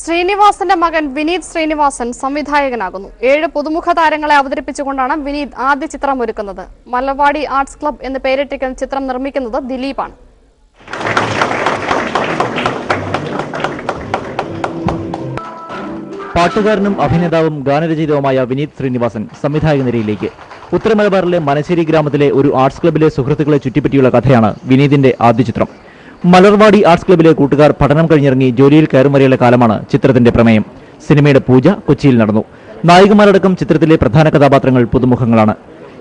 ശ്രീനിവാസന്റെ മകൻ വിനീത് ശ്രീനിവാസൻ സംവിധായകനാകുന്നു. 7 പുതുമുഖ താരങ്ങളെ അവതരിപ്പിച്ചുകൊണ്ടാണ് വിനീത് ആദ്യ ചിത്രം ഒരുക്കുന്നത്. മലർവാടി ആർട്സ് ക്ലബ് എന്ന് പേരിട്ടിരിക്കുന്ന ചിത്രം നിർമ്മിക്കുന്നത് ദിലീപാണ്. പാട്ടുകാരനും അഭിനേതാവും ഗാനരചയിതാവുമായ വിനീത് ശ്രീനിവാസൻ സംവിധായക നിരയിലേക്ക്. ഉത്തരമലബാറിലെ മനശ്ശേരി ഗ്രാമത്തിലെ ഒരു ആർട്സ് ക്ലബിലെ സുഹൃത്തുക്കളെ ചുറ്റിപ്പറ്റിയുള്ള കഥയാണ് വിനീതിന്റെ ആദ്യ ചിത്രം. മലർവാടി ആർട്സ് ക്ലബിലെ കൂട്ടുകാർ പഠനം കഴിഞ്ഞിറങ്ങി ജോലിയിൽ കയറുമറിയുള്ള കാലമാണ് ചിത്രത്തിന്റെ പ്രമേയം. സിനിമയുടെ പൂജ കൊച്ചിയിൽ നടന്നു. നായികമാരടക്കം ചിത്രത്തിലെ പ്രധാന കഥാപാത്രങ്ങൾ പുതുമുഖങ്ങളാണ്.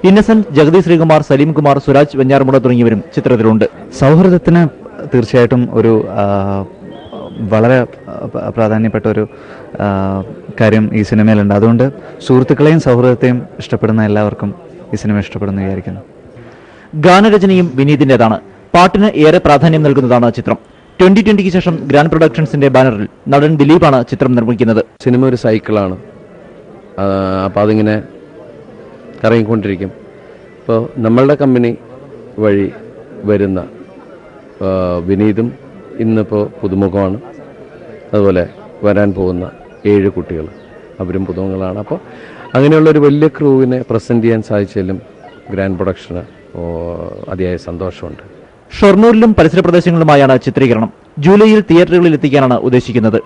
ഇന്നസെന്റ്, ജഗതി ശ്രീകുമാർ, സലീം കുമാർ, സുരാജ് വെഞ്ഞാറമുട തുടങ്ങിയവരും ചിത്രത്തിലുണ്ട്. സൗഹൃദത്തിന് തീർച്ചയായിട്ടും ഒരു വളരെ പ്രാധാന്യപ്പെട്ട ഒരു കാര്യം ഈ സിനിമയിലുണ്ട്. അതുകൊണ്ട് സുഹൃത്തുക്കളെയും സൗഹൃദത്തെയും ഇഷ്ടപ്പെടുന്ന എല്ലാവർക്കും ഈ സിനിമ ഇഷ്ടപ്പെടുന്നു വിചാരിക്കുന്നു. ഗാനരചനയും വിനീതിന്റേതാണ്. പാട്ടിന് ഏറെ പ്രാധാന്യം നൽകുന്നതാണ് ചിത്രം. 2020 ശേഷം ഗ്രാൻഡ് പ്രൊഡക്ഷൻസിന്റെ ബാനറിൽ നടൻ ദിലീപാണ് ചിത്രം നിർമ്മിക്കുന്നത്. സിനിമ ഒരു സൈക്കിളാണ്, അപ്പോൾ അതിങ്ങനെ കറങ്ങിക്കൊണ്ടിരിക്കും. ഇപ്പോൾ നമ്മളുടെ കമ്പനി വഴി വരുന്ന വിനീതും ഇന്നിപ്പോൾ പുതുമുഖമാണ്. അതുപോലെ വരാൻ പോകുന്ന 7 കുട്ടികൾ, അവരും പുതുമുഖങ്ങളാണ്. അപ്പോൾ അങ്ങനെയുള്ളൊരു വലിയ ക്രൂവിനെ പ്രസൻറ്റ് ചെയ്യാൻ സാധിച്ചാലും ഗ്രാൻഡ് പ്രൊഡക്ഷന് അതിയായ സന്തോഷമുണ്ട്. ഷൊർണൂരിലും പരിസര പ്രദേശങ്ങളുമായാണ് ചിത്രീകരണം. ജൂലൈയിൽ തിയേറ്ററുകളിൽ എത്തിക്കാനാണ് ഉദ്ദേശിക്കുന്നത്.